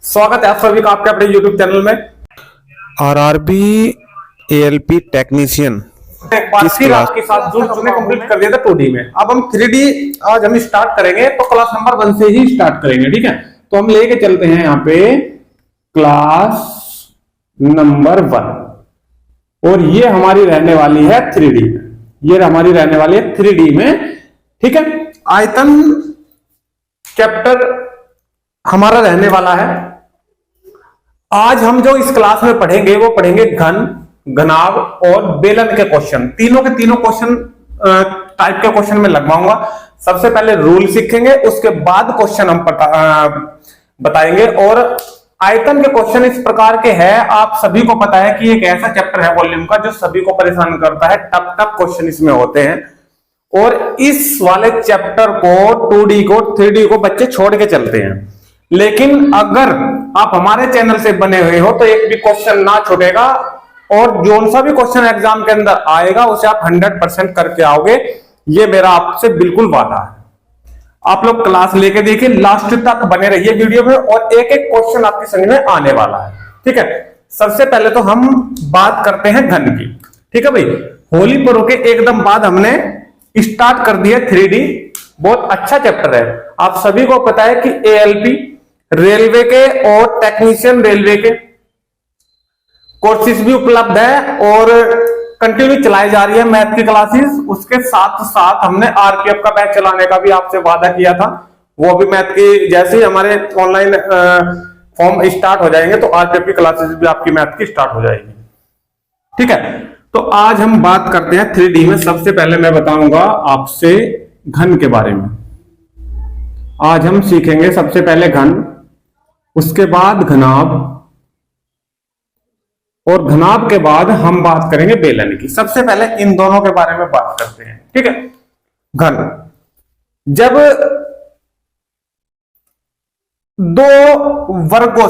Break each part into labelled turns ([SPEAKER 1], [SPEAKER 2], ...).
[SPEAKER 1] स्वागत है आप सभी का आपके अपने YouTube चैनल में।
[SPEAKER 2] आरआरबी एएलपी टेक्नीशियन
[SPEAKER 1] एक बार फिर आपके साथ जो हमने कंप्लीट कर दिया था 2D में। अब हम 3D आज हम स्टार्ट करेंगे, तो क्लास नंबर 1 से ही स्टार्ट करेंगे। ठीक है, तो हम लेके चलते हैं यहाँ पे क्लास नंबर 1 और ये हमारी रहने वाली है 3D में। ये हमारी रहने वाली है 3D में। ठीक है, आयतन चैप्टर हमारा रहने वाला है। आज हम जो इस क्लास में पढ़ेंगे वो पढ़ेंगे घन, घनाभ और बेलन के क्वेश्चन। तीनों के तीनों क्वेश्चन टाइप के क्वेश्चन में लगवाऊंगा। सबसे पहले रूल सीखेंगे, उसके बाद क्वेश्चन हम बताएंगे। और आयतन के क्वेश्चन इस प्रकार के हैं, आप सभी को पता है कि एक ऐसा चैप्टर है वॉल्यूम का जो सभी को परेशान करता है। टफ टफ क्वेश्चन इसमें होते हैं और इस वाले चैप्टर को 2D को 3D को बच्चे छोड़ के चलते हैं। लेकिन अगर आप हमारे चैनल से बने हुए हो तो एक भी क्वेश्चन ना छूटेगा और जो सा भी क्वेश्चन एग्जाम के अंदर आएगा उसे आप 100% करके आओगे, ये मेरा आपसे बिल्कुल वादा है। आप लोग क्लास लेके देखिए, लास्ट तक बने रहिए वीडियो में और एक एक क्वेश्चन आपकी समझ में आने वाला है। ठीक है, सबसे पहले तो हम बात करते हैं घन की। ठीक है भाई, होली पर्व के एकदम बाद हमने स्टार्ट कर दिया 3D। बहुत अच्छा चैप्टर है। आप सभी को पता है कि एएलपी रेलवे के और टेक्नीशियन रेलवे के कोर्सेज भी उपलब्ध है और कंटिन्यू चलाई जा रही है मैथ की क्लासेस। उसके साथ साथ हमने आरपीएफ का बैच चलाने का भी आपसे वादा किया था। वो भी मैथ की, जैसे ही हमारे ऑनलाइन फॉर्म स्टार्ट हो जाएंगे तो आरपीएफ की क्लासेस भी आपकी मैथ की स्टार्ट हो जाएगी। ठीक है, तो आज हम बात करते हैं 3D में। सबसे पहले मैं बताऊंगा आपसे घन के बारे में। आज हम सीखेंगे सबसे पहले घन, उसके बाद घनाभ और घनाभ के बाद हम बात करेंगे बेलन की। सबसे पहले इन दोनों के बारे में बात करते हैं। ठीक है, घन, जब दो वर्गों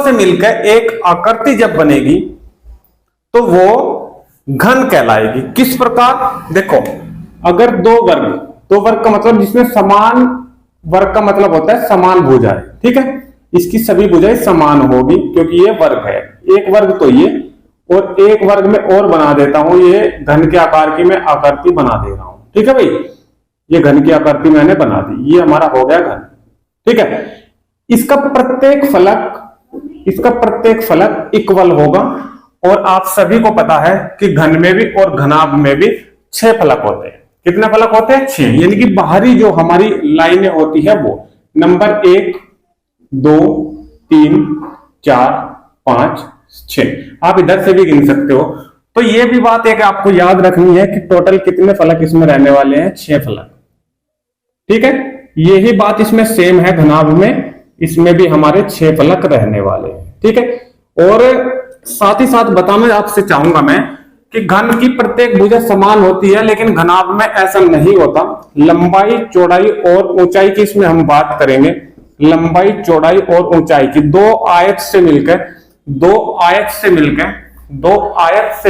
[SPEAKER 1] से मिलकर एक आकृति जब बनेगी तो वो घन कहलाएगी। किस प्रकार? देखो, अगर दो वर्ग का मतलब जिसमें समान, वर्ग का मतलब होता है समान भुजाएं। ठीक है, इसकी सभी भुजाएं समान होगी क्योंकि ये वर्ग है। एक वर्ग तो ये, और एक वर्ग में और बना देता हूं, ये घन के आकार की मैं आकृति बना दे रहा हूं। ठीक है भाई, ये घन की आकृति मैंने बना दी, ये हमारा हो गया घन। ठीक है, इसका प्रत्येक फलक इक्वल होगा और आप सभी को पता है कि घन में भी और घनाभ में भी 6 फलक होते हैं। कितने फलक होते हैं? 6। यानी कि बाहरी जो हमारी लाइनें होती है वो नंबर 1, 2, 3, 4, 5, 6। आप इधर से भी गिन सकते हो। तो ये भी बात है कि आपको याद रखनी है कि टोटल कितने फलक इसमें रहने वाले हैं? 6 फलक। ठीक है, यही बात इसमें सेम है घनाभ में, इसमें भी हमारे 6 फलक रहने वाले हैं। ठीक है, और साथ ही साथ बताना आपसे चाहूंगा मैं कि घन की प्रत्येक भुजा समान होती है, लेकिन घनाभ में ऐसा नहीं होता। लंबाई, चौड़ाई और ऊंचाई की इसमें हम बात करेंगे। लंबाई, चौड़ाई और ऊंचाई की दो आयत से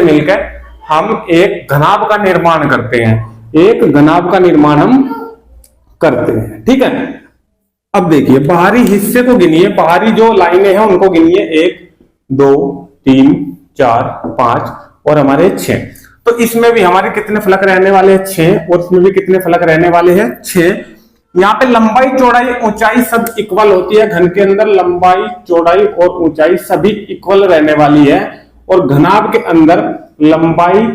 [SPEAKER 1] मिलकर हम एक घनाभ का निर्माण करते हैं। ठीक है, अब देखिए बाहरी हिस्से को गिनिए, बाहरी जो लाइनें हैं उनको गिनिए। 1, 2, 3, 4, 5 और हमारे 6। तो इसमें भी हमारे कितने फलक रहने वाले हैं? 6। और इसमें भी कितने फलक रहने वाले हैं? 6। यहाँ पे लंबाई, चौड़ाई, ऊंचाई सब इक्वल होती है। घन के अंदर लंबाई, चौड़ाई और ऊंचाई सभी इक्वल रहने वाली है। और घनाभ के अंदर लंबाई,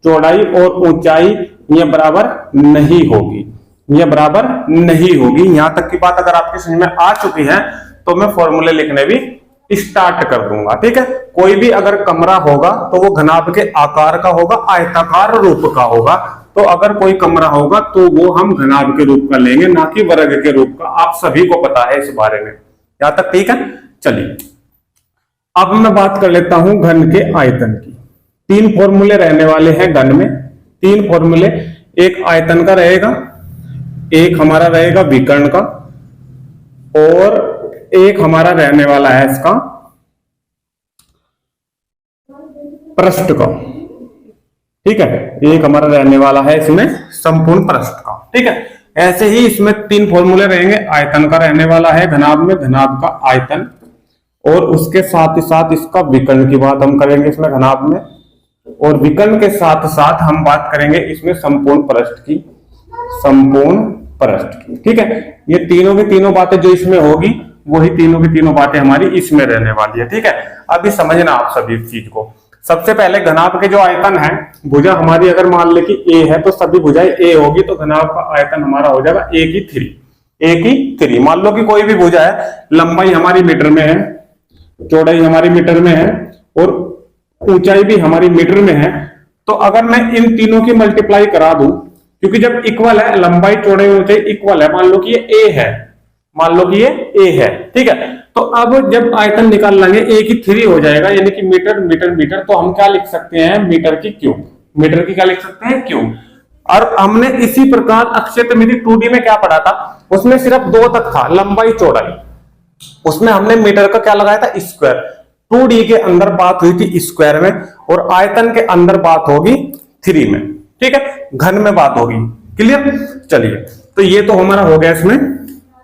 [SPEAKER 1] चौड़ाई और ऊंचाई ये बराबर नहीं होगी। यहां तक की बात अगर आपकी समझ में आ चुकी है तो मैं फॉर्मूले लिखने भी स्टार्ट कर दूंगा। ठीक है, कोई भी अगर कमरा होगा तो वो घनाभ के आकार का होगा, आयताकार रूप का होगा। तो अगर कोई कमरा होगा तो वो हम घनाभ के रूप का लेंगे, ना कि वर्ग के रूप का। आप सभी को पता है इस बारे में। यहां तक ठीक है? चलिए अब मैं बात कर लेता हूं घन के आयतन की। 3 फॉर्मूले रहने वाले हैं घन में। 3 फॉर्मूले, एक आयतन का रहेगा, एक हमारा रहेगा विकर्ण का और एक हमारा रहने वाला है इसका पृष्ठ का। ठीक है, एक हमारा रहने वाला है इसमें संपूर्ण पृष्ठ का। ठीक है, ऐसे ही इसमें तीन फॉर्मूले रहेंगे। आयतन का रहने वाला है घनाभ में, घनाभ का आयतन, और उसके साथ ही साथ इसका विकर्ण की बात हम करेंगे इसमें घनाभ में, और विकर्ण के साथ साथ हम बात करेंगे इसमें संपूर्ण पृष्ठ की, संपूर्ण पृष्ठ की। ठीक है, ये तीनों की तीनों बातें जो इसमें होगी वही तीनों की तीनों बातें हमारी इसमें रहने वाली है। ठीक है, अभी समझना आप सभी इस चीज को। सबसे पहले घनाभ के जो आयतन है, भुजा हमारी अगर मान ले कि ए है तो सभी भुजाएं ए होगी, तो घनाभ का आयतन हमारा हो जाएगा ए की 3, ए की 3। मान लो कि कोई भी भुजा है, लंबाई हमारी मीटर में है, चौड़ाई हमारी मीटर में है और ऊंचाई भी हमारी मीटर में है, तो अगर मैं इन तीनों की मल्टीप्लाई करा दूं, क्योंकि जब इक्वल है, लंबाई चौड़ाई ऊंचाई इक्वल है, मान लो कि ये ए है, मान लो कि ये ए है, ठीक है, तो अब जब आयतन निकाल लेंगे ए की 3 हो जाएगा, यानी कि मीटर मीटर मीटर, तो हम क्या लिख सकते हैं, मीटर की क्यूब, मीटर की क्या लिख सकते हैं, क्यूब। और हमने इसी प्रकार अक्षय त्रिमिति 2D में क्या पढ़ा था, उसमें सिर्फ 2 तक था, लंबाई चौड़ाई, उसमें हमने मीटर का क्या लगाया था, स्क्वायर। 2D के अंदर बात हुई थी स्क्वायर में, और आयतन के अंदर बात होगी 3 में। ठीक है, घन में बात होगी। क्लियर, चलिए, तो ये तो हमारा हो गया इसमें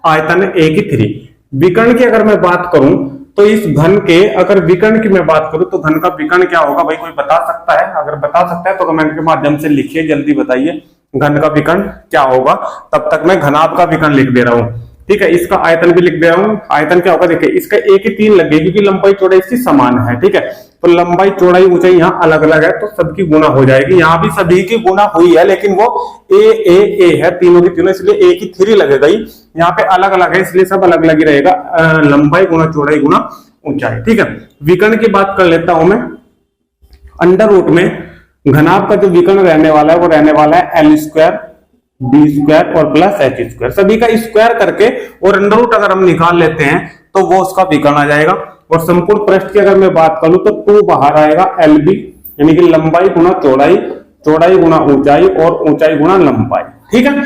[SPEAKER 1] आयतन ए की 3। विकर्ण की अगर मैं बात करूं तो इस घन के, अगर विकर्ण की मैं बात करूं तो घन का विकर्ण क्या होगा, भाई कोई बता सकता है? अगर बता सकता है तो कमेंट के माध्यम से लिखिए, जल्दी बताइए घन का विकर्ण क्या होगा। तब तक मैं घनाभ का विकर्ण लिख दे रहा हूं। ठीक है, इसका आयतन भी लिख दे रहा हूं। आयतन क्या होगा, देखिए इसका ए की 3 लग गई, क्योंकि लंबाई चौड़ाई इसकी समान है। ठीक है, तो लंबाई चौड़ाई ऊंचाई यहाँ अलग अलग है, तो सबकी गुणा हो जाएगी। यहाँ भी सभी की गुणा हुई है, लेकिन वो ए है, तीनों की तीनों, इसलिए ए की 3 लगेगा ही। यहाँ पे अलग अलग है, इसलिए सब अलग अलग ही रहेगा, लंबाई गुणा चौड़ाई गुणा ऊंचाई। ठीक है, विकर्ण की बात कर लेता हूं मैं। अंडर रूट में घनाभ का जो विकर्ण रहने वाला है वो रहने वाला है एल स्क्वायर बी स्क्वायर और प्लस एच स्क्वायर, सभी का स्क्वायर करके और अंडर रूट अगर हम निकाल लेते हैं तो वो उसका विकर्ण आ जाएगा। और संपूर्ण पृष्ठ की अगर मैं बात करूं तो 2 बाहर आएगा, एल बी यानी कि लंबाई गुणा चौड़ाई, चौड़ाई गुणा ऊंचाई और ऊंचाई गुणा लंबाई। ठीक है,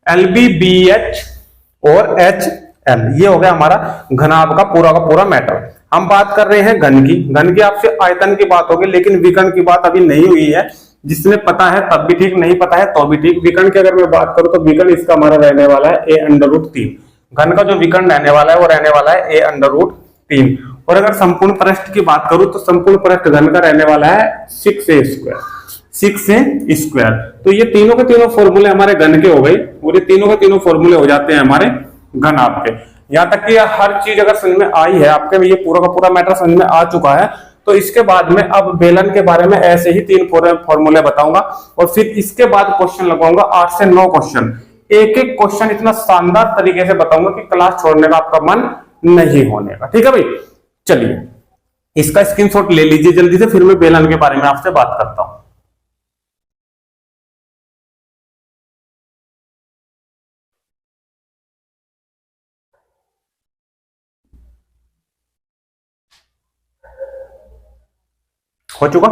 [SPEAKER 1] एल बी बी एच और एच एल, ये हो गया हमारा घनाभ का पूरा मैटर। हम बात कर रहे हैं घन की। घन की आपसे आयतन की बात होगी, लेकिन विकर्ण की बात अभी नहीं हुई है। जिसने पता है तब भी ठीक, नहीं पता है तो भी ठीक। विकर्ण की अगर मैं बात करूं तो विकर्ण इसका हमारा रहने वाला है ए अंडर रूट 3। घन का जो विकर्ण रहने वाला है वो रहने वाला है ए अंडर रूट 3। और अगर संपूर्ण पृष्ठ की बात करूं तो संपूर्ण पृष्ठ घन का रहने वाला है 6a स्क्वायर, 6a स्क्वायर। तो ये तीनों के तीनों फॉर्मूले हमारे घन के हो गए, और ये तीनों के तीनों फॉर्मूले हो जाते हैं हमारे घनाभ के। यहाँ तक कि हर चीज अगर समझ में आई है आपके, ये पूरा का पूरा मैटर समझ में आ चुका है, तो इसके बाद में अब बेलन के बारे में ऐसे ही 3 फॉर्मूले बताऊंगा, और फिर इसके बाद क्वेश्चन लगाऊंगा 8 से 9 क्वेश्चन। एक एक क्वेश्चन इतना शानदार तरीके से बताऊंगा कि क्लास छोड़ने का आपका मन नहीं होने का। ठीक है भाई, चलिए इसका स्क्रीनशॉट ले लीजिए जल्दी से, फिर मैं बेलन के बारे में आपसे बात करता हूं। हो चुका,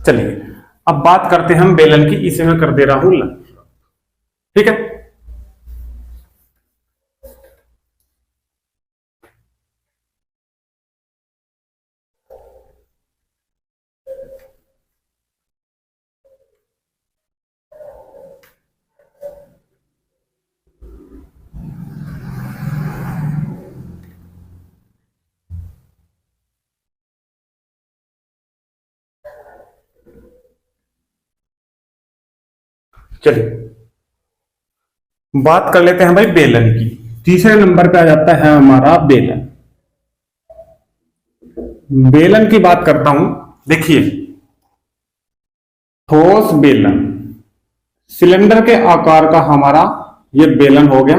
[SPEAKER 1] चलिए अब बात करते हैं हम बेलन की। इसे मैं कर दे रहा हूं लंच। ठीक है, चलिए बात कर लेते हैं भाई बेलन की। तीसरे नंबर पे आ जाता है हमारा बेलन। बेलन की बात करता हूं, देखिए ठोस बेलन, सिलेंडर के आकार का हमारा ये बेलन हो गया।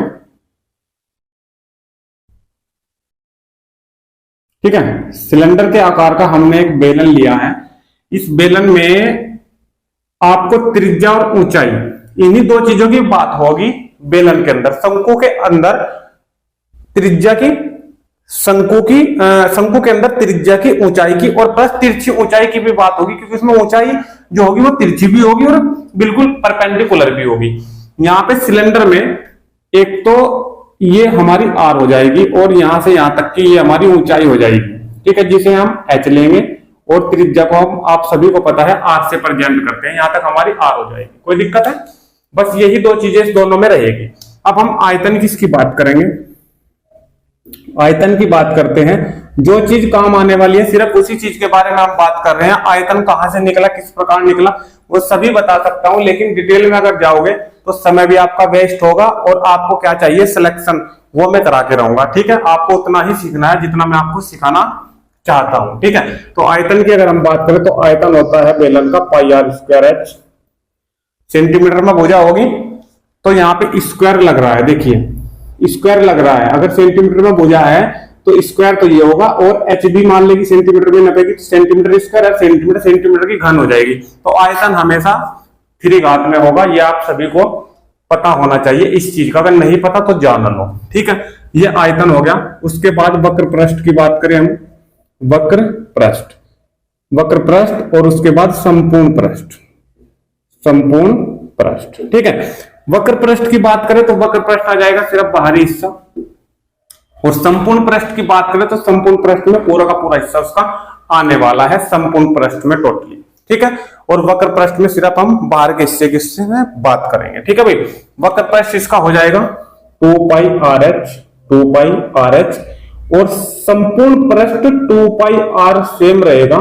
[SPEAKER 1] ठीक है, सिलेंडर के आकार का हमने एक बेलन लिया है। इस बेलन में आपको त्रिज्या और ऊंचाई, इन्हीं 2 चीजों की बात होगी बेलन के अंदर। शंकु के अंदर त्रिज्या की, शंकु के अंदर त्रिज्या की, ऊंचाई की, और प्लस तिरछी ऊंचाई की भी बात होगी, क्योंकि इसमें ऊंचाई जो होगी वो तिरछी भी होगी और बिल्कुल परपेंडिकुलर भी होगी। यहां पे सिलेंडर में एक तो ये हमारी आर हो जाएगी, और यहां से यहां तक की ये हमारी ऊंचाई हो जाएगी। ठीक है, जिसे हम एच लेंगे, और त्रिज्या को हम, आप सभी को पता है, आर से प्रेजेंट करते हैं। यहां तक हमारी आर हो जाएगी। कोई दिक्कत है? बस यही दो चीजें इस दोनों में रहेगी। अब हम आयतन किसकी बात करेंगे, आयतन की बात करते हैं। जो चीज काम आने वाली है सिर्फ उसी चीज के बारे में हम बात कर रहे हैं। आयतन कहां से निकला, किस प्रकार निकला, वो सभी बता सकता हूं, लेकिन डिटेल में अगर जाओगे तो समय भी आपका वेस्ट होगा और आपको क्या चाहिए, सिलेक्शन, वो मैं करा के रहूंगा। ठीक है, आपको उतना ही सीखना है जितना मैं आपको सिखाना चाहता हूं। ठीक है, तो आयतन की अगर हम बात करें तो आयतन होता है बेलन का पाई आर स्क्वायर एच। सेंटीमीटर में भुजा होगी तो यहाँ पे स्क्वायर लग रहा है, देखिए स्क्वायर लग रहा है। अगर सेंटीमीटर में भुजा है तो स्क्वायर तो ये होगा, और एच भी मान लेगी सेंटीमीटर में नपेगी तो सेंटीमीटर स्क्वायर है, सेंटीमीटर सेंटीमीटर की घन हो जाएगी। तो आयतन हमेशा 3 घात में होगा, ये आप सभी को पता होना चाहिए इस चीज का। अगर नहीं पता तो जान लो। ठीक है, ये आयतन हो गया। उसके बाद वक्र पृष्ठ की बात करें हम, वक्र पृष्ठ, वक्र पृष्ठ, और उसके बाद संपूर्ण पृष्ठ, संपूर्ण पृष्ठ। ठीक है, वक्र पृष्ठ की बात करें तो वक्र पृष्ठ आ जाएगा सिर्फ बाहरी हिस्सा, और संपूर्ण पृष्ठ की बात करें तो संपूर्ण पृष्ठ में पूरा का पूरा हिस्सा उसका आने वाला है, संपूर्ण पृष्ठ में टोटली। ठीक है, और वक्र पृष्ठ में सिर्फ हम बाहर के हिस्से में बात करेंगे। ठीक है भाई, वक्र पृष्ठ इसका हो जाएगा 2 pi R H, 2 pi R H, और संपूर्ण पृष्ठ 2 पाई आर सेम रहेगा,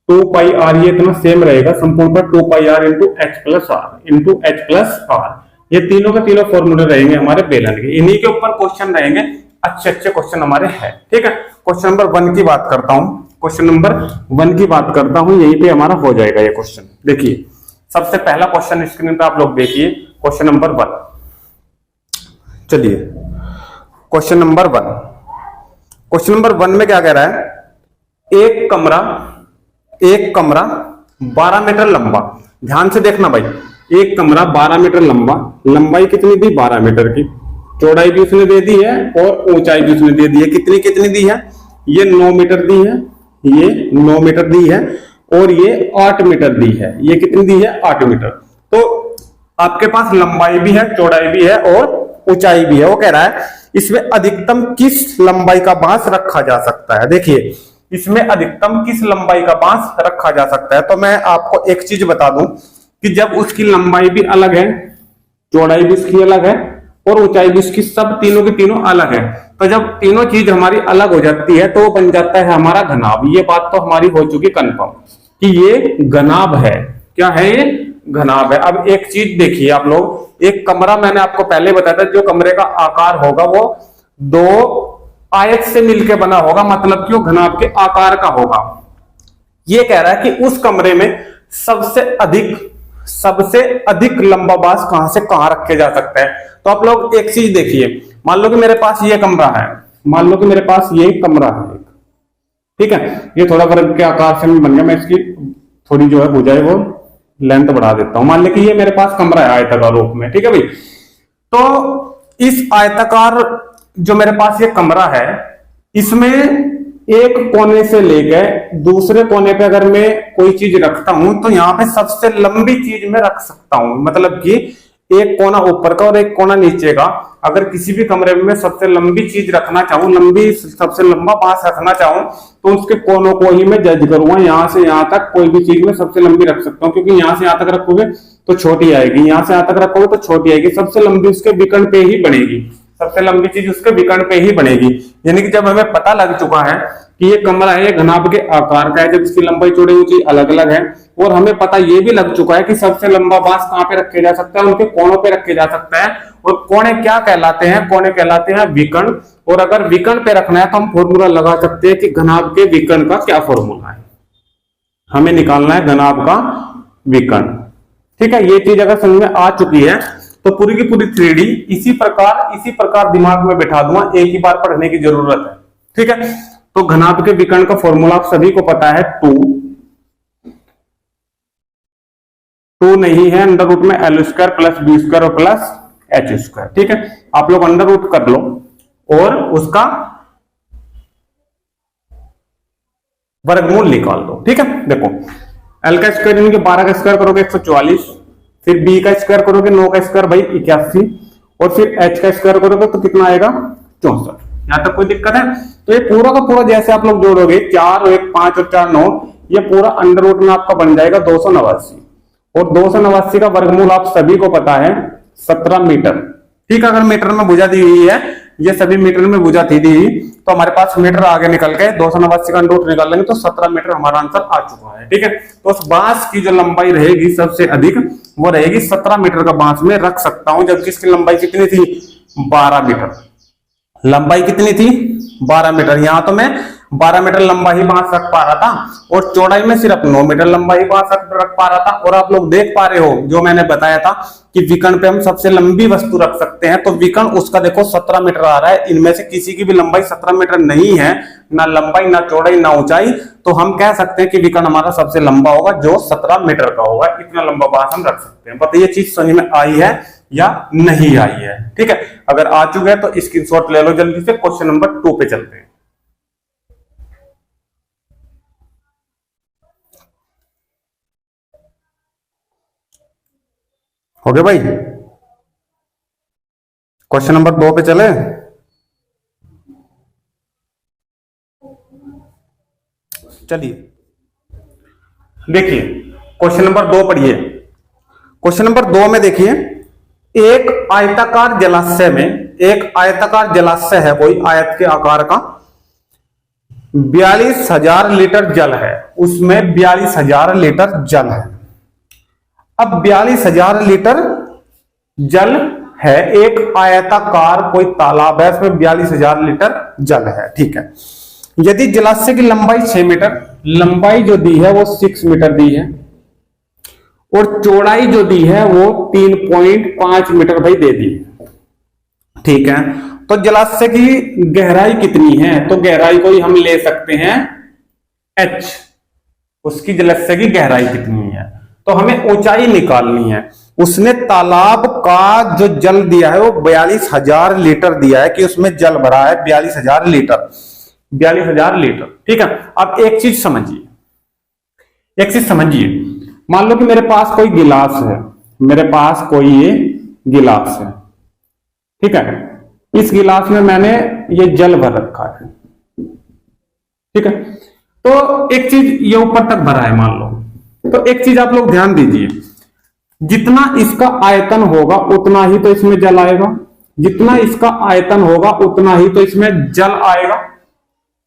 [SPEAKER 1] 2 पाई आर ये इतना सेम रहेगा, संपूर्ण पृष्ठ 2 pi r into h plus r, into h plus r. ये तीनों के तीनों फॉर्मूले रहेंगे हमारे बेलन के, इन्हीं के ऊपर क्वेश्चन रहेंगे, अच्छे अच्छे क्वेश्चन हमारे हैं। ठीक है, क्वेश्चन नंबर 1 की बात करता हूं, क्वेश्चन नंबर 1 की बात करता हूं, यहीं पे हमारा हो जाएगा ये क्वेश्चन। देखिए सबसे पहला क्वेश्चन स्क्रीन पे आप लोग देखिए, क्वेश्चन नंबर 1। चलिए क्वेश्चन नंबर 1, क्वेश्चन नंबर 1 में क्या कह रहा है, एक कमरा 12 मीटर लंबा, ध्यान से देखना भाई, एक कमरा 12 मीटर लंबा, लंबाई कितनी दी 12 मीटर की, चौड़ाई भी उसने दे दी है और ऊंचाई भी उसने दे दी है। कितनी कितनी दी है, ये 9 मीटर दी है, ये 9 मीटर दी है, और ये 8 मीटर दी है। ये कितनी दी है, 8 मीटर। तो आपके पास लंबाई भी है, चौड़ाई भी है और ऊंचाई भी है। वो कह रहा है इसमें अधिकतम किस लंबाई का बांस रखा जा सकता है। देखिए इसमें अधिकतम किस लंबाई का बांस रखा जा सकता है। तो मैं आपको एक चीज बता दूं कि जब उसकी लंबाई भी अलग है, चौड़ाई भी उसकी अलग है और ऊंचाई भी उसकी, सब तीनों की तीनों अलग है, तो जब तीनों चीज हमारी अलग हो जाती है तो बन जाता है हमारा घनाभ। ये बात तो हमारी हो चुकी कंफर्म कि ये घनाभ है। क्या है ये, घनाभ है। अब एक चीज देखिए आप लोग, एक कमरा मैंने आपको पहले बताया था, जो कमरे का आकार होगा वो 2 आयत से मिलकर बना होगा, मतलब कि वो घनाभ के आकार का होगा। ये कह रहा है कि उस कमरे में सबसे अधिक लंबा बांस कहां से कहां रखे जा सकता है। तो आप लोग एक चीज देखिए, मान लो कि मेरे पास ये कमरा है, मान लो कि मेरे पास ये कमरा है, ठीक है, ये थोड़ा वर्ग के आकार से बन गया, मैं इसकी थोड़ी जो है भुजाएं वो लेंथ बढ़ा देता हूं। मान लो कि ये मेरे पास कमरा है आयताकार रूप में, ठीक है भाई। तो इस आयताकार जो मेरे पास ये कमरा है, इसमें एक कोने से लेकर दूसरे कोने पे अगर मैं कोई चीज रखता हूं तो यहां पे सबसे लंबी चीज मैं रख सकता हूं, मतलब कि एक कोना ऊपर का और एक कोना नीचे का। अगर किसी भी कमरे में सबसे लंबी चीज रखना चाहूं, सबसे लंबा बांस रखना चाहूं, तो उसके कोनों को ही मैं जज करूंगा। यहां से यहां तक कोई भी चीज में सबसे लंबी रख सकता हूं, क्योंकि यहां से यहां तक रखोगे तो छोटी आएगी, यहां से यहां तक रखोगे तो छोटी आएगी, सबसे लंबी उसके विकर्ण पे ही बनेगी, सबसे लंबी चीज उसके विकर्ण पे ही बनेगी। यानी कि जब हमें पता लग चुका है कि ये कमरा है, ये घनाभ के आकार का है, जब इसकी लंबाई चौड़ाई ऊंचाई अलग अलग है, और हमें पता ये भी लग चुका है कि सबसे लंबा बांस कहां पे रखे जा सकता है, उनके कोनों पे रखे जा सकता है। और कोने क्या कहलाते हैं, कोने कहलाते हैं विकर्ण। और अगर विकर्ण पे रखना है तो हम फॉर्मूला लगा सकते हैं कि घनाभ के विकर्ण का क्या फॉर्मूला है, हमें निकालना है घनाभ का विकर्ण। ठीक है, ये चीज अगर समझ में आ चुकी है तो पूरी की पूरी 3D इसी प्रकार दिमाग में बैठा दूंगा, एक ही बार पढ़ने की जरूरत है। ठीक है, तो घनाभ के विकर्ण का फॉर्मूला आप सभी को पता है, 2 नहीं है, अंडर रूट में L square plus b square और प्लस एच स्क्वायर। ठीक है, आप लोग अंडर रूट कर लो और उसका वर्गमूल निकाल दो। ठीक है, देखो L का स्क्वायर यानी कि 12 का स्क्वायर करोगे 144, फिर B का स्क्वायर करोगे 9 का स्क्वायर भाई 81, और फिर H का स्क्वायर करोगे तो कितना आएगा 64। यहां तक कोई दिक्कत है? तो ये पूरा का पूरा जैसे आप लोग जोड़ोगे 4 और 1 5 और 4 9, ये पूरा अंडर रूट में आपका बन जाएगा 289। और 289 का वर्गमूल आप सभी को पता है 17 मीटर। ठीक है, अगर मीटर में भुजा दी हुई है, ये सभी मीटर में भुजा थी दी, तो हमारे पास मीटर आगे निकल के 289 का रूट निकाल लेंगे तो 17 मीटर हमारा आंसर आ चुका है। ठीक है, तो उस बांस की जो लंबाई रहेगी सबसे अधिक वो रहेगी 17 मीटर का बांस में रख सकता हूं, जबकि इसकी लंबाई कितनी थी 12 मीटर। लंबाई कितनी थी 12 मीटर। यहां तो मैं 12 मीटर लंबा ही बांस रख पा रहा था और चौड़ाई में सिर्फ 9 मीटर लंबा ही बांस रख पा रहा था। और आप लोग देख पा रहे हो जो मैंने बताया था कि विकर्ण पे हम सबसे लंबी वस्तु रख सकते हैं, तो विकर्ण उसका देखो 17 मीटर आ रहा है। इनमें से किसी की भी लंबाई 17 मीटर नहीं है, ना लंबाई ना चौड़ाई ना ऊंचाई, तो हम कह सकते हैं कि विकर्ण हमारा सबसे लंबा होगा जो 17 मीटर का होगा। इतना लंबा बांस हम रख सकते हैं। बताइए चीज समझ में आई है या नहीं आई है। ठीक है, अगर आ चुके हैं तो स्क्रीनशॉट ले लो जल्दी से। क्वेश्चन नंबर 2 पे चलते हैं। हो गया भाई, क्वेश्चन नंबर 2 पे चले। चलिए देखिए क्वेश्चन नंबर 2 पढ़िए। क्वेश्चन नंबर 2 में देखिए, एक आयताकार जलाशय में, एक आयताकार जलाशय है कोई आयत के आकार का, 42,000 लीटर जल है, उसमें 42,000 लीटर जल है। अब 42,000 लीटर जल है, एक आयताकार कोई तालाब है, उसमें 42,000 लीटर जल है। ठीक है, यदि जलाशय की लंबाई 6 मीटर, लंबाई जो दी है वो 6 मीटर दी है, और चौड़ाई जो दी है वो 3.5 मीटर भाई दे दी है। ठीक है, तो जलाशय की गहराई कितनी है, तो गहराई को ही हम ले सकते हैं h, उसकी जलाशय की गहराई कितनी है, तो हमें ऊंचाई निकालनी है। उसने तालाब का जो जल दिया है वो 42,000 लीटर दिया है कि उसमें जल भरा है 42,000 लीटर, 42,000 लीटर। ठीक है, अब एक चीज समझिए, एक चीज समझिए, मान लो कि मेरे पास कोई गिलास है, मेरे पास कोई ये गिलास है। ठीक है, इस गिलास में मैंने ये जल भर रखा है। ठीक है, तो एक चीज ये ऊपर तक भरा है मान लो, तो एक चीज आप लोग ध्यान दीजिए, जितना इसका आयतन होगा उतना ही तो इसमें जल आएगा, जितना इसका आयतन होगा उतना ही तो इसमें जल आएगा।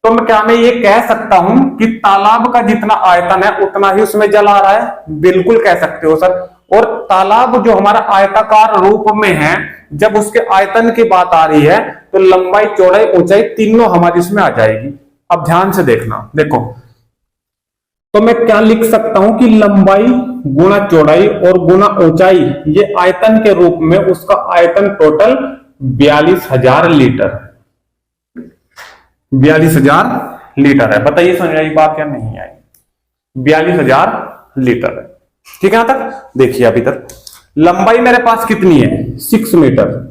[SPEAKER 1] तो मैं क्या मैं ये कह सकता हूं कि तालाब का जितना आयतन है उतना ही उसमें जल आ रहा है? बिल्कुल कह सकते हो सर। और तालाब जो हमारा आयताकार रूप में है, जब उसके आयतन की बात आ रही है तो लंबाई चौड़ाई ऊंचाई तीनों हमारी इसमें आ जाएगी। अब ध्यान से देखना, देखो तो मैं क्या लिख सकता हूं कि लंबाई गुणा चौड़ाई और गुणा ऊंचाई, ये आयतन के रूप में उसका आयतन टोटल 42,000 लीटर है, 42,000 लीटर है। बताइए समझ आई बात या नहीं आई? 42,000 लीटर है। ठीक है, यहां तक देखिए। अभी तक लंबाई मेरे पास कितनी है 6 मीटर,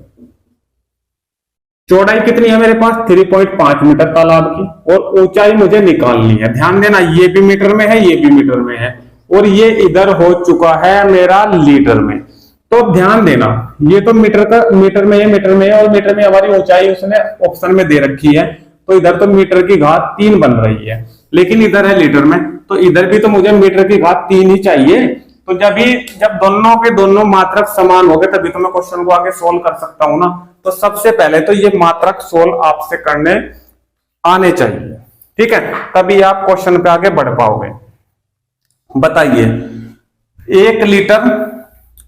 [SPEAKER 1] चौड़ाई कितनी है मेरे पास 3.5 मीटर तालाब की, और ऊंचाई मुझे निकालनी है। ध्यान देना, ये भी मीटर में है, ये भी मीटर में है, और ये इधर हो चुका है मेरा लीटर में। तो ध्यान देना, ये तो मीटर का, मीटर में, ये मीटर में है, और मीटर में हमारी ऊंचाई उसने ऑप्शन में दे रखी है, तो इधर तो मीटर की घात 3 बन रही है, लेकिन इधर है लीटर में, तो इधर भी तो मुझे मीटर की घात 3 ही चाहिए। तो जब दोनों के दोनों मात्रक समान हो गए तभी तो मैं क्वेश्चन को आगे सोल्व कर सकता हूं ना। तो सबसे पहले तो ये मात्रक सोल्व आपसे करने आने चाहिए। ठीक है, तभी आप क्वेश्चन पे आगे बढ़ पाओगे। बताइए 1 लीटर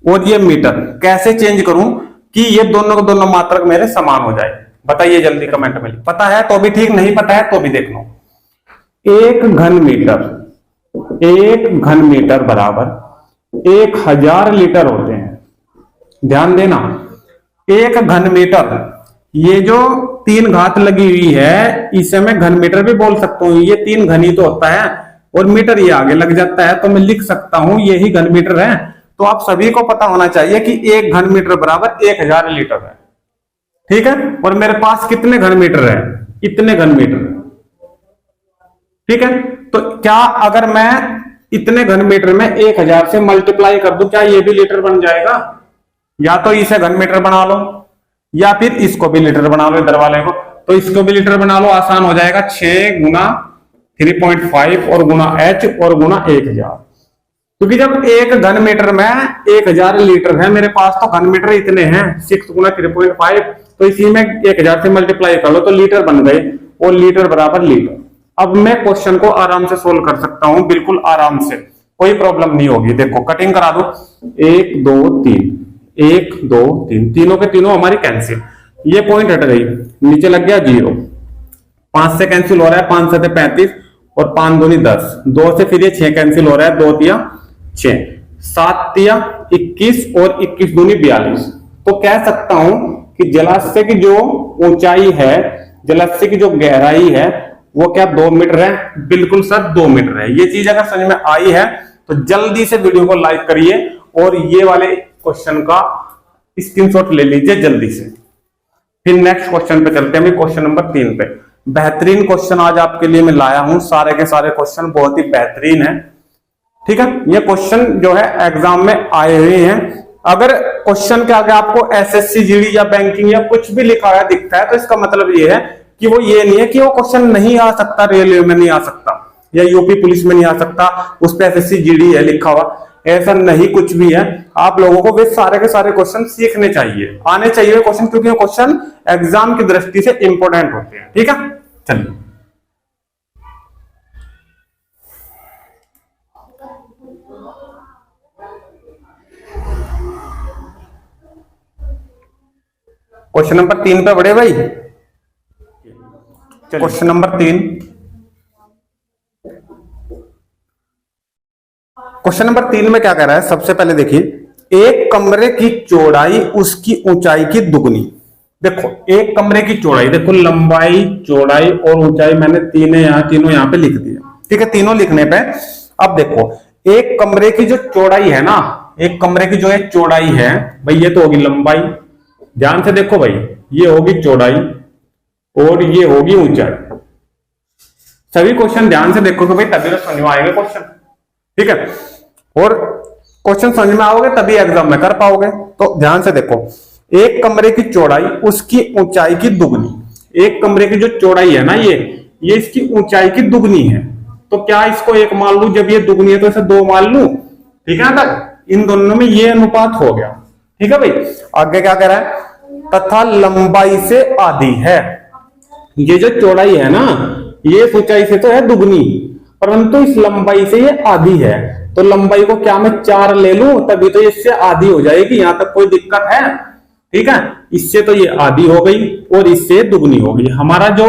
[SPEAKER 1] और ये मीटर कैसे चेंज करूं कि ये दोनों के दोनों मात्रक मेरे समान हो जाए? बताइए जल्दी कमेंट में। पता है तो भी ठीक, नहीं पता है तो भी देख लो। 1 घन मीटर बराबर 1000 लीटर होते हैं। ध्यान देना, 1 घन मीटर, ये जो 3 घात लगी हुई है इसे मैं घन मीटर भी बोल सकता हूं, ये 3 घन ही तो होता है, और मीटर ये आगे लग जाता है, तो मैं लिख सकता हूं यही घन मीटर है। तो आप सभी को पता होना चाहिए कि 1 घन मीटर बराबर 1000 लीटर है। ठीक है, और मेरे पास कितने घन मीटर है? इतने घन मीटर है। ठीक है, तो क्या अगर मैं इतने घन मीटर में 1000 से मल्टीप्लाई कर दूं, क्या ये भी लीटर बन जाएगा? या तो इसे घन मीटर बना लो या फिर इसको भी लीटर बना लो, इधर वाले को, तो इसको भी लीटर बना लो, आसान हो जाएगा। 6 गुना 3.5 और गुना h और गुना 1000, क्योंकि जब एक घन मीटर में 1000 लीटर है मेरे पास, तो घन मीटर इतने हैं 6 गुना 3.5, तो इसी में 1000 से मल्टीप्लाई कर लो तो लीटर बन गए, और लीटर बराबर लीटर। अब मैं क्वेश्चन को आराम से सोल्व कर सकता हूं, बिल्कुल आराम से, कोई प्रॉब्लम नहीं होगी। देखो कटिंग करा दो, 1 2 3, 1 2 3, तीनों के तीनों हमारी कैंसिल, ये पॉइंट हट गई, नीचे लग गया 0, 5 से कैंसिल हो रहा है, 5 से 35 और 5 दूनी 10, 2 से फिर ये 6 कैंसिल हो रहा है, 2 तिया 6, 7 तिया 21 और 21 दूनी 42। तो कह सकता हूं कि जलाशय की जो ऊंचाई है, जलाशय की जो गहराई है वो क्या 2 मीटर है, बिल्कुल सर 2 मीटर है। ये चीज अगर समझ में आई है तो जल्दी से वीडियो को लाइक करिए और ये वाले क्वेश्चन का स्क्रीनशॉट ले लीजिए जल्दी से। फिर नेक्स्ट क्वेश्चन पे चलते हैं, क्वेश्चन नंबर 3 पे। बेहतरीन क्वेश्चन आज आपके लिए मैं लाया हूं, सारे के सारे क्वेश्चन बहुत ही बेहतरीन है, ठीक है। ये क्वेश्चन जो है एग्जाम में आए हुए हैं। अगर क्वेश्चन के आगे आपको एसएससी जीडी या बैंकिंग या कुछ भी लिखा हुआ दिखता है तो इसका मतलब ये है कि वो ये नहीं है कि वो क्वेश्चन नहीं आ सकता, रेलवे में नहीं आ सकता या यूपी पुलिस में नहीं आ सकता, उस पर एसएससी जीडी है लिखा हुआ, ऐसा नहीं कुछ भी है। आप लोगों को वे सारे के सारे क्वेश्चन सीखने चाहिए, आने चाहिए क्वेश्चन, क्योंकि क्वेश्चन एग्जाम की दृष्टि से इंपॉर्टेंट होते हैं, ठीक है। चलिए क्वेश्चन नंबर 3 पे बढ़े भाई। क्वेश्चन नंबर 3, क्वेश्चन नंबर 3 में क्या कह रहा है, सबसे पहले देखिए, एक कमरे की चौड़ाई उसकी ऊंचाई की दुगनी। देखो एक कमरे की चौड़ाई, देखो लंबाई चौड़ाई और ऊंचाई मैंने तीनों यहां पे लिख दिया, ठीक है। तीनों लिखने पे अब देखो एक कमरे की जो चौड़ाई है ना, एक कमरे की जो है चौड़ाई है भाई, ये तो होगी लंबाई, ध्यान से देखो भाई, ये होगी चौड़ाई और ये होगी ऊंचाई। सभी क्वेश्चन ध्यान से देखोगे भाई तभी तो समझ में आएगा क्वेश्चन, ठीक है। और क्वेश्चन समझ में आओगे तभी एग्जाम में कर पाओगे। तो ध्यान से देखो, एक कमरे की चौड़ाई उसकी ऊंचाई की दुगनी। एक कमरे की जो चौड़ाई है ना, ये इसकी ऊंचाई की दुगनी है, तो क्या इसको 1 मान लू, जब ये दुगनी है तो इसे 2 मान लू, ठीक है ना। तक इन दोनों में ये अनुपात हो गया, ठीक है भाई। आगे क्या कह रहा है, तथा लंबाई से आधी है। ये जो चौड़ाई है ना, ये ऊंचाई से तो है दुगनी, परंतु इस लंबाई से ये आधी है, तो लंबाई को क्या मैं 4 ले लूं, तभी तो इससे आधी हो जाएगी। यहां तक कोई दिक्कत है, ठीक है। इससे तो ये आधी हो गई और इससे दुगनी हो गई। हमारा जो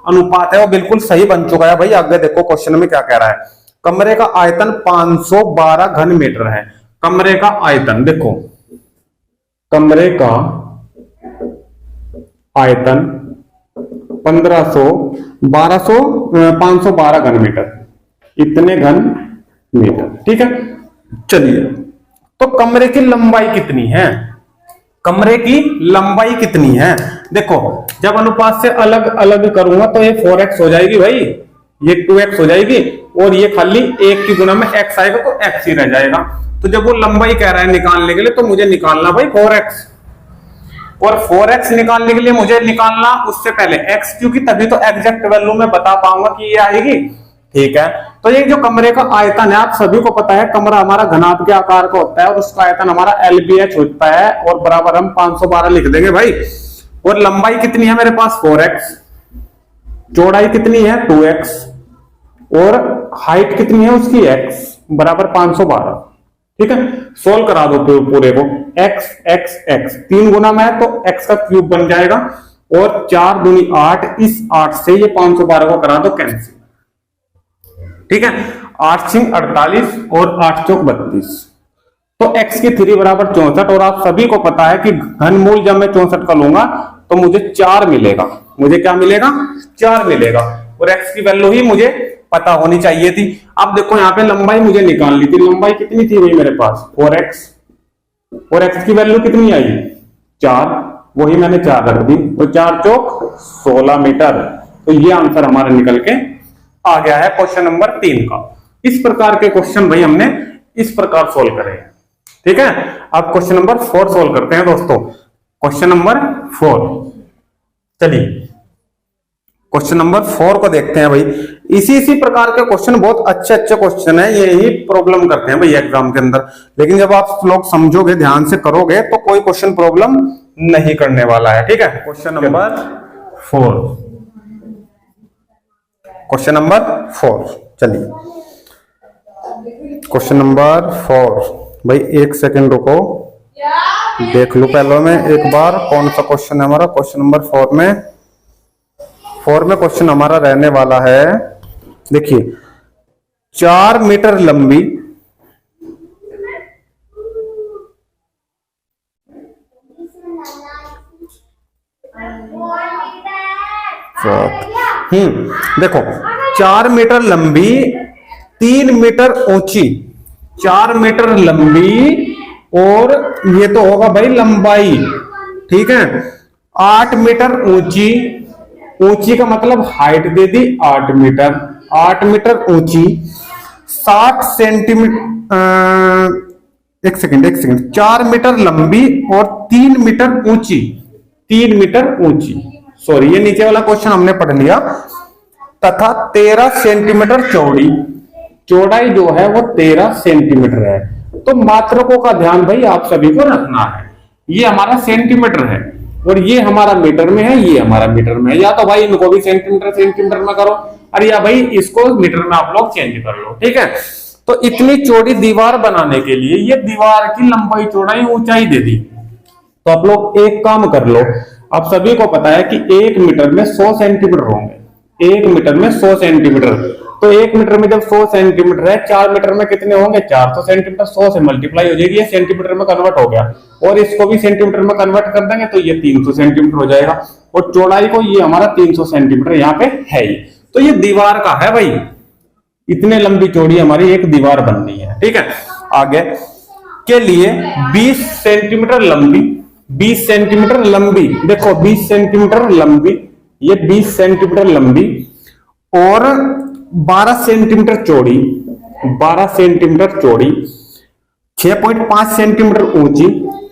[SPEAKER 1] अनुपात है वो बिल्कुल सही बन चुका है भाई। आगे देखो क्वेश्चन में क्या कह रहा है, कमरे का आयतन 512 घन मीटर है। कमरे का आयतन देखो, कमरे का आयतन 512 घन मीटर, इतने घन मीटर, ठीक है। चलिए, तो कमरे की लंबाई कितनी है, कमरे की लंबाई कितनी है। देखो जब अनुपात से अलग अलग करूंगा तो ये 4x हो जाएगी भाई, ये 2x हो जाएगी, और ये खाली 1 की गुना में x आएगा तो x ही रह जाएगा। तो जब वो लंबाई कह रहा है निकालने के लिए, तो मुझे निकालना भाई 4x, और 4x निकालने के लिए मुझे निकालना उससे पहले x, क्योंकि तभी तो एग्जैक्ट वैल्यू में बता पाऊंगा कि ये आएगी, ठीक है। तो ये जो कमरे का आयतन है, आप सभी को पता है कमरा हमारा घनाभ के आकार का होता है और उसका आयतन हमारा LBH होता है, और बराबर हम 512 लिख देंगे भाई। और लंबाई कितनी है मेरे पास 4x, चौड़ाई कितनी है 2x, और हाइट कितनी है उसकी x, बराबर 512, ठीक है। सोल्व करा दो पूरे को, x x x 3 गुना में है तो x का क्यूब बन जाएगा, और 4 दूनी 8, इस 8 से ये 512 को करा दो कैंसिल, ठीक है। 8 6 48 और 8 चौक 32, तो x की 3 बराबर 64, और आप सभी को पता है कि घनमूल जब मैं 64 का लूंगा तो मुझे 4 मिलेगा, मुझे क्या मिलेगा 4 मिलेगा, और x की वैल्यू ही मुझे पता होनी चाहिए थी। अब देखो यहाँ पे लंबाई मुझे निकालनी थी, लंबाई कितनी थी भाई मेरे पास 4x, और x की वैल्यू कितनी आई 4, वही मैंने 4 रख दी, तो 4 चौक 16 मीटर। तो ये आंसर हमारा निकल के आ गया है क्वेश्चन नंबर 3 का। इस प्रकार के क्वेश्चन भाई हमने इस प्रकार सोल्व करे हैं, ठीक है। अब क्वेश्चन नंबर 4 सोल्व करते हैं दोस्तों। क्वेश्चन नंबर 4, चलिए क्वेश्चन नंबर 4 को देखते हैं भाई। इसी प्रकार के क्वेश्चन बहुत अच्छे अच्छे क्वेश्चन है, यही प्रॉब्लम करते हैं भाई एग्जाम के अंदर। लेकिन जब आप लोग समझोगे, ध्यान से करोगे, तो कोई क्वेश्चन प्रॉब्लम नहीं करने वाला है। ठीक है, क्वेश्चन नंबर 4, क्वेश्चन नंबर 4, चलिए क्वेश्चन नंबर 4। भाई एक सेकंड रुको, देख लो पहले मैं एक बार कौन सा क्वेश्चन है हमारा। क्वेश्चन नंबर 4 में क्वेश्चन हमारा रहने वाला है, देखिए 4 मीटर लंबी देखो 4 मीटर लंबी 3 मीटर ऊंची, 4 मीटर लंबी और ये तो होगा भाई लंबाई, ठीक है। 8 मीटर ऊंची, ऊंची का मतलब हाइट दे दी 8 मीटर, 8 मीटर ऊंची, 60 सेंटीमीटर, एक सेकंड, 4 मीटर लंबी और 3 मीटर ऊंची, 3 मीटर ऊंची, सॉरी ये नीचे वाला क्वेश्चन हमने पढ़ लिया, तथा 13 सेंटीमीटर चौड़ी, चौड़ाई जो है वो 13 सेंटीमीटर है। तो मात्रकों का ध्यान भाई आप सभी को रखना है। ये हमारा सेंटीमीटर है और ये हमारा मीटर में है, ये हमारा मीटर में है। या तो भाई इनको भी सेंटीमीटर में करो, और या भाई इसको मीटर में आप लोग चेंज कर लो, ठीक है। तो इतनी चौड़ी दीवार बनाने के लिए ये दीवार की लंबाई चौड़ाई ऊंचाई दे दी। तो आप लोग एक काम कर लो, आप सभी को पता है कि 1 मीटर में 100 सेंटीमीटर होंगे, 1 मीटर में 100 सेंटीमीटर। तो 1 मीटर में जब 100 सेंटीमीटर है, 4 मीटर में कितने होंगे, 400 सेंटीमीटर, 100 से मल्टीप्लाई हो जाएगी, ये सेंटीमीटर में कन्वर्ट हो गया, और इसको भी सेंटीमीटर में कन्वर्ट कर देंगे तो ये 300 सेंटीमीटर हो जाएगा, और चौड़ाई को ये हमारा 300 सेंटीमीटर यहाँ पे है ही। तो ये दीवार का है भाई, इतने लंबी चौड़ी हमारी एक दीवार बननी है, ठीक है। आगे के लिए 20 सेंटीमीटर लंबी, 20 सेंटीमीटर लंबी, देखो 20 सेंटीमीटर लंबी, ये 20 सेंटीमीटर लंबी और 12 सेंटीमीटर चौड़ी, 12 सेंटीमीटर चौड़ी, 6.5 सेंटीमीटर ऊंची,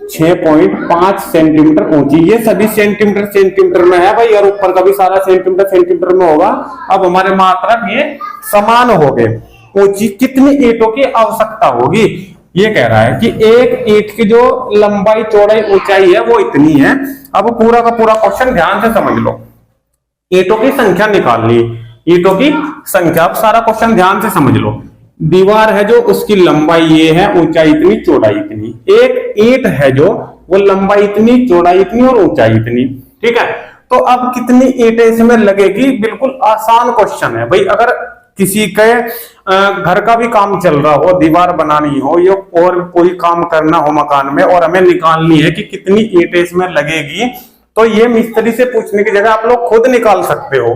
[SPEAKER 1] 6.5 सेंटीमीटर ऊंची। ये सभी सेंटीमीटर में है भाई, और ऊपर का भी सारा सेंटीमीटर में होगा। अब हमारे मात्रक ये समान हो गए। ऊंची कितनी ईंटों की आवश्यकता होगी, ये कह रहा है कि एक ईंट की जो लंबाई चौड़ाई ऊंचाई है वो इतनी है। अब पूरा का पूरा क्वेश्चन ध्यान से समझ लो, ईंटों की संख्या निकालनी, ईंटों की संख्या। अब सारा क्वेश्चन ध्यान से समझ लो, दीवार है जो उसकी लंबाई ये है, ऊंचाई इतनी चौड़ाई इतनी, एक ईंट है जो वो लंबाई इतनी चौड़ाई इतनी और ऊंचाई इतनी, ठीक है। तो अब कितनी ईंटें इसमें लगेगी, बिल्कुल आसान क्वेश्चन है भाई। अगर किसी के घर का भी काम चल रहा हो, दीवार बनानी हो या और कोई काम करना हो मकान में, और हमें निकालनी है कि कितनी ईंटें इसमें लगेगी, तो ये मिस्त्री से पूछने की जगह आप लोग खुद निकाल सकते हो।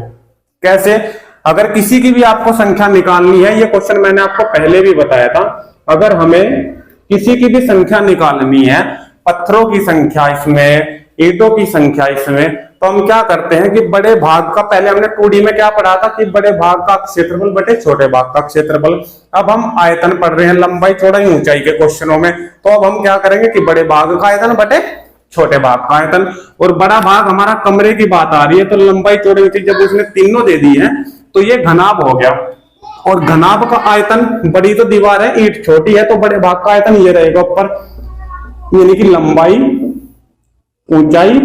[SPEAKER 1] कैसे, अगर किसी की भी आपको संख्या निकालनी है, ये क्वेश्चन मैंने आपको पहले भी बताया था, अगर हमें किसी की भी संख्या निकालनी है, पत्थरों की संख्या इसमें, ईंटों की संख्या इसमें, तो हम क्या करते हैं कि बड़े भाग का, पहले हमने 2D में क्या पढ़ा था कि बड़े भाग का क्षेत्रफल बटे छोटे भाग का क्षेत्रफल। अब हम आयतन पढ़ रहे हैं, लंबाई चौड़ाई ऊंचाई के क्वेश्चनों में, तो अब हम क्या करेंगे कि बड़े भाग का आयतन बटे छोटे भाग का आयतन। और बड़ा भाग हमारा कमरे की बात आ रही है, तो लंबाई चौड़ाई ऊंचाई जब उसने तीनों दे दी है तो ये घनाभ हो गया। और घनाभ का आयतन, बड़ी तो दीवार है, ईंट छोटी है, तो बड़े भाग का आयतन ये रहेगा ऊपर, यानी कि लंबाई ऊंचाई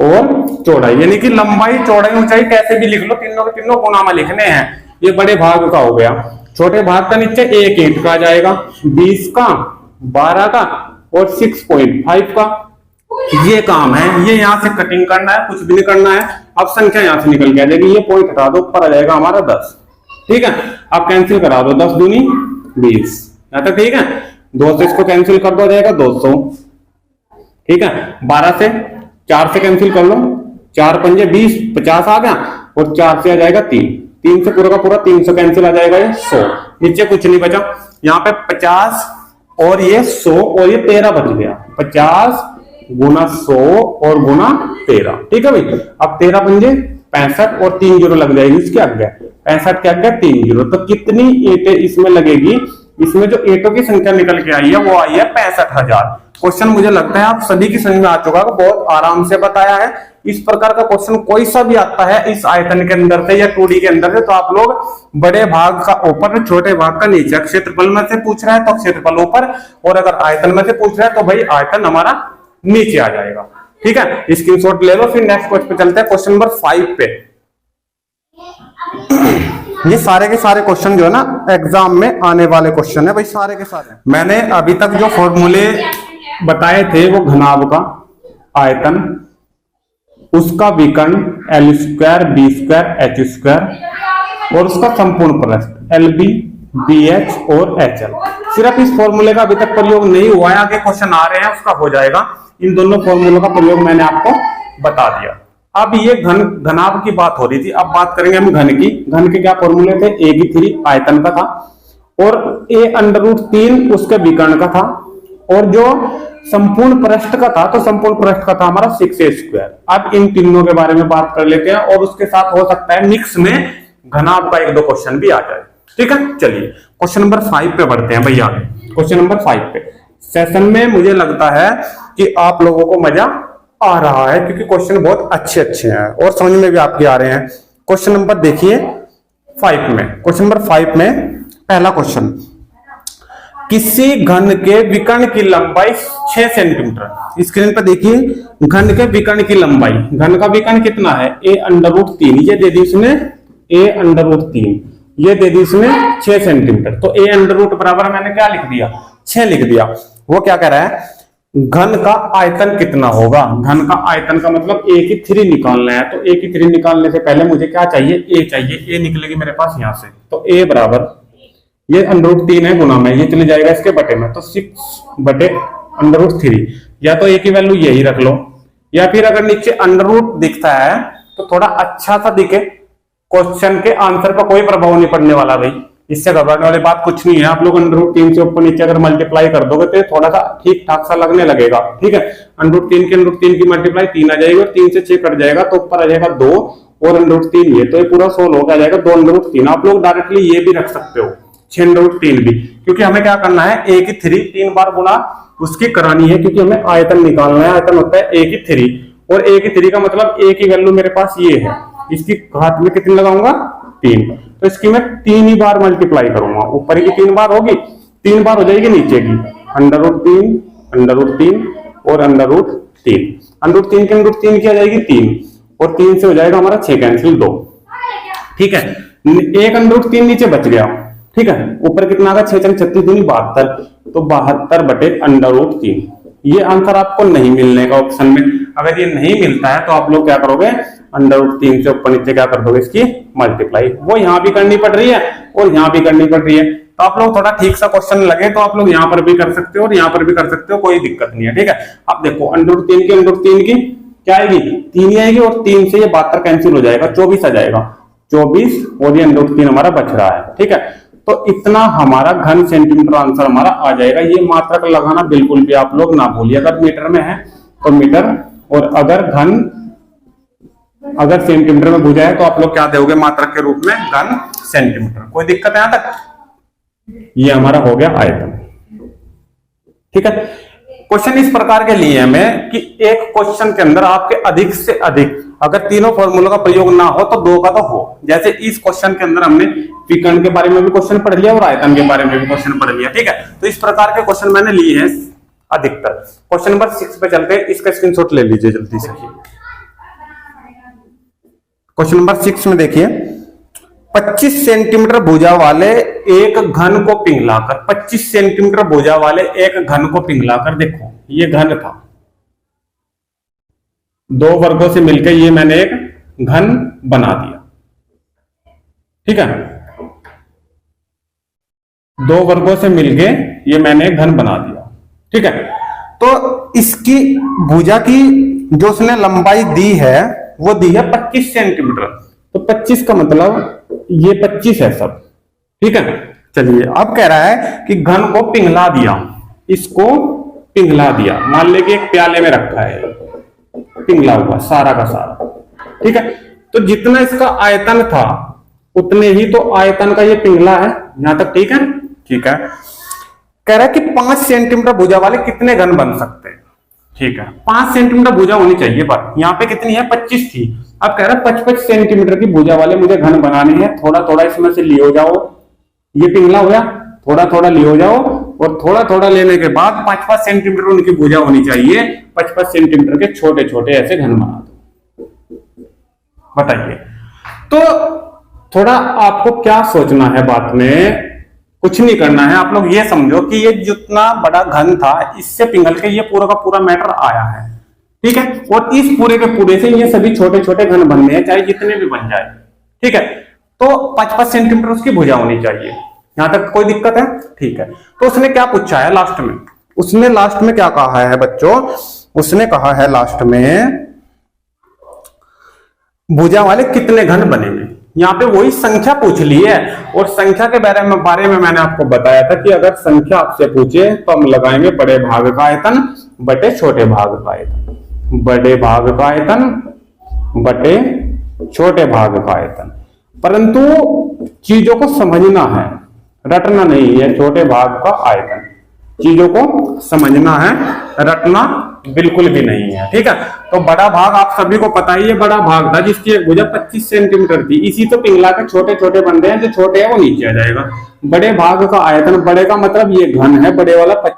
[SPEAKER 1] और चौड़ाई, यानी कि लंबाई चौड़ाई ऊंचाई कैसे भी लिख लो, तीनों के तीनों गुणा में लिखने हैं। ये बड़े भाग का हो गया। छोटे भाग का नीचे एक ईंट का आ जाएगा, 20 का, 12 का और 6.5 का। ये काम है, ये यहां से कटिंग करना है, कुछ भी नहीं करना है। अब संख्या यहां से निकल के आ जाएगी, ये पॉइंट हटा दो, ऊपर आ जाएगा हमारा 10, ठीक है। आप कैंसिल करा दो, 10 दूनी 20, तो ठीक है। 2 से इसको कैंसिल कर दो, जाएगा 200, ठीक है। 12 से 4 से कैंसिल कर लो, 4 पंजे 20, 50 आ गया, और 4 से आ जाएगा 3, 3 से पूरा का पूरा 300 कैंसिल आ जाएगा, ये 100, नीचे कुछ नहीं बचा। यहाँ पे 50 और ये 100 और ये 13 बच गया, 50 गुना 100 और गुना 13, ठीक है भाई। अब 13 पंजे 65 और 3 जीरो लग जाएगी इसके आगे, 65 के आगे 3 जीरो। तो कितनी ईंटें इसमें लगेगी, इसमें जो ईंटों की संख्या निकल के आई है वो आई है 65,000। क्वेश्चन मुझे लगता है आप सभी की समझ में आ चुका है, बहुत आराम से बताया है। इस प्रकार का क्वेश्चन कोई सा भी आता है इस आयतन के अंदर से या 2D के अंदर से, तो आप लोग बड़े भाग का ऊपर छोटे भाग का नीचे, क्षेत्रफल में से पूछ रहा है तो क्षेत्रफल ऊपर, और अगर आयतन में से पूछ रहा है तो भाई आयतन हमारा नीचे आ जाएगा। ठीक है, स्क्रीनशॉट ले लो। फिर नेक्स्ट क्वेश्चन पे चलते हैं, क्वेश्चन नंबर 5 पे। ये सारे के सारे क्वेश्चन जो है ना एग्जाम में आने वाले क्वेश्चन है भाई, सारे के सारे। मैंने अभी तक जो फॉर्मूले बताए थे वो घनाभ का आयतन, उसका विकर्ण L square b square h square और उसका संपूर्ण प्रस्थ LB BH और HL। सिर्फ इस फॉर्मूले का अभी तक प्रयोग नहीं हुआ है, आगे क्वेश्चन आ रहे हैं उसका हो जाएगा। इन दोनों फॉर्मूलों का प्रयोग मैंने आपको बता दिया। अब ये घनाभ की बात हो रही थी, अब बात करेंगे हम घन की। घन के क्या फॉर्मूले थे? A3 आयतन का था और A√3 उसके विकर्ण का था, और जो संपूर्ण पृष्ठ का था तो संपूर्ण पृष्ठ का था हमारा 6a स्क्वायर। अब इन तीनों के बारे में बात कर लेते हैं, और उसके साथ हो सकता है मिक्स में घनाभ का 1-2 क्वेश्चन भी आ जाए। ठीक है, चलिए क्वेश्चन नंबर 5 पे बढ़ते हैं भैया। क्वेश्चन नंबर 5 पे सेशन में मुझे लगता है कि आप लोगों को मजा आ रहा है, क्योंकि क्वेश्चन बहुत अच्छे अच्छे हैं और समझ में भी आपके आ रहे हैं। क्वेश्चन नंबर देखिए 5 में, क्वेश्चन नंबर 5 में पहला क्वेश्चन, किसी घन के विकर्ण की लंबाई 6 सेंटीमीटर। स्क्रीन पर देखिए घन के विकर्ण की लंबाई, घन का विकर्ण कितना है? A√3, ये दे दी इसने A√3, ये दे दी इसने 6 सेंटीमीटर। तो A√ बराबर मैंने क्या लिख दिया? 6 लिख दिया। वो क्या कह रहा है? घन का आयतन कितना होगा? घन का आयतन का मतलब A3 निकालना है, तो A3 निकालने से पहले मुझे क्या चाहिए? A चाहिए। A निकलेगी मेरे पास यहां से, तो A बराबर, ये √3 है गुना में, ये चले जाएगा इसके बटे में, तो 6/√3। या तो A की वैल्यू यही रख लो, या फिर अगर नीचे अंडर दिखता है तो थोड़ा अच्छा सा दिखे, क्वेश्चन के आंसर पर कोई प्रभाव नहीं पड़ने वाला भाई, इससे घबराने वाली बात कुछ नहीं है। आप लोग √3 से ऊपर नीचे अगर मल्टीप्लाई कर दोगे तो थोड़ा सा ठीक ठाक सा लगने लगेगा। ठीक है, √3 के √3 की मल्टीप्लाई 3 आ जाएगी, और 3 से 6 कट जाएगा तो ऊपर आ जाएगा 2 और √3 ये, तो ये पूरा 16 हो जाएगा 2 √3। आप लोग डायरेक्टली ये भी रख सकते हो 6 √3 भी, क्योंकि हमें क्या करना है? A3 3 बार गुना उसकी करानी है, क्योंकि हमें आयतन निकालना है। आयतन होता है A3, और A3 का मतलब A की वैल्यू मेरे पास ये है, इसकी घात में कितनी लगाऊंगा? 3, तो इसकी मैं 3 ही बार मल्टीप्लाई करूंगा। ऊपर की 3 बार होगी, 3 बार हो जाएगी नीचे की, √3 √3 और √3। √3 की √3 की आ जाएगी 3, और 3 से हो जाएगा हमारा 6 कैंसिल 2। ठीक है, एक √3 नीचे बच गया। ठीक है, ऊपर कितना आ गया? 6 36 दूनी 72, तो 72/√3। ये आंसर आपको नहीं मिलने का ऑप्शन में। अगर ये नहीं मिलता है तो आप लोग क्या करोगे? √3 से ऊपर नीचे क्या कर दोगे? इसकी मल्टीप्लाई। वो यहाँ भी करनी पड़ रही है और यहाँ भी करनी पड़ रही है, तो आप लोग थोड़ा ठीक सा क्वेश्चन लगे तो आप लोग यहाँ पर भी कर सकते हो और यहाँ पर भी कर सकते हो, कोई दिक्कत नहीं है। ठीक है, अब देखो √3 की क्या आएगी? 3 आएगी, और 3 से ये 72 कैंसिल हो जाएगा, 24 आ जाएगा, 24, और ये √3 हमारा बच रहा है। ठीक है, तो इतना हमारा घन सेंटीमीटर आंसर हमारा आ जाएगा। ये मात्रक लगाना बिल्कुल भी आप लोग ना भूलिए। अगर मीटर में है तो मीटर, और अगर सेंटीमीटर में पूछा है तो आप लोग क्या दोगे मात्रक के रूप में? घन सेंटीमीटर। कोई दिक्कत है यहां तक? ये हमारा हो गया आयतन। ठीक है, क्वेश्चन इस प्रकार के लिए हमें कि एक क्वेश्चन के अंदर आपके अधिक से अधिक, अगर तीनों फॉर्मूलों का प्रयोग ना हो तो 2 का तो हो। जैसे इस क्वेश्चन के अंदर हमने विकर्ण के बारे में भी क्वेश्चन पढ़ लिया और आयतन के बारे में भी क्वेश्चन पढ़ लिया। ठीक है, तो इस प्रकार के क्वेश्चन मैंने लिए हैं अधिकतर। क्वेश्चन नंबर 6 पे चलते हैं, इसका स्क्रीनशॉट ले लीजिए जल्दी से। क्वेश्चन नंबर 6 में देखिए, 25 सेंटीमीटर भुजा वाले एक घन को पिघलाकर, 25 सेंटीमीटर भुजा वाले एक घन को पिघलाकर, देखो ये घन था, 2 वर्गों से मिलकर ये मैंने एक घन बना दिया। ठीक है, 2 वर्गों से मिलकर ये मैंने एक घन बना दिया। ठीक है, तो इसकी भुजा की जो उसने लंबाई दी है वो दी है 25 सेंटीमीटर, तो 25 का मतलब ये 25 है सब। ठीक है, चलिए अब कह रहा है कि घन को पिघला दिया, इसको पिघला दिया। मान ले कि एक प्याले में रखा है पिघला हुआ सारा का सारा। ठीक है, तो जितना इसका आयतन था उतने ही तो आयतन का ये पिघला है। यहां तक ठीक है? ठीक है, कह रहा है कि 5 सेंटीमीटर भुजा वाले कितने घन बन सकते हैं। ठीक है, 5 सेंटीमीटर भुजा होनी चाहिए, पर यहाँ पे कितनी है 25 थी। अब कह रहा है 25 सेंटीमीटर की भुजा वाले मुझे घन बनाने हैं। थोड़ा थोड़ा इसमें से लियो जाओ, ये पिघला हो गया, थोड़ा थोड़ा लियो जाओ और थोड़ा थोड़ा लेने के बाद 5-5 सेंटीमीटर उनकी भुजा होनी चाहिए। 5-5 सेंटीमीटर के छोटे छोटे ऐसे घन बना दो। बताइए, तो थोड़ा आपको क्या सोचना है बात में, कुछ नहीं करना है। आप लोग ये समझो कि ये जितना बड़ा घन था इससे पिघल के ये पूरा का पूरा मैटर आया है। ठीक है, और इस पूरे के पूरे से ये सभी छोटे छोटे घन बनने हैं, चाहे जितने भी बन जाए। ठीक है, तो 5-5 सेंटीमीटर उसकी भुजा होनी चाहिए। यहां तक कोई दिक्कत है? ठीक है, तो उसने क्या पूछा है लास्ट में? उसने लास्ट में क्या कहा है बच्चों? उसने कहा है लास्ट में भुजा वाले कितने घन बनेंगे। यहाँ पे वही संख्या पूछ ली है, और संख्या के बारे में मैंने आपको बताया था कि अगर संख्या आपसे पूछे तो हम लगाएंगे बड़े भाग का आयतन बटे छोटे भाग का आयतन, बड़े भाग का आयतन बटे छोटे भाग का आयतन। परंतु चीजों को समझना है, रटना नहीं है। छोटे भाग का आयतन, चीजों को समझना है, रटना बिल्कुल भी नहीं है। ठीक है, तो बड़ा भाग आप सभी को पता ही है, बड़ा भाग था जिसकी एक भुजा 25 सेंटीमीटर थी। इसी तो पिघला के छोटे छोटे बन रहे हैं, जो छोटे हैं वो नीचे आ जाएगा। बड़े भाग का आयतन, बड़े का मतलब ये घन है, बड़े वाला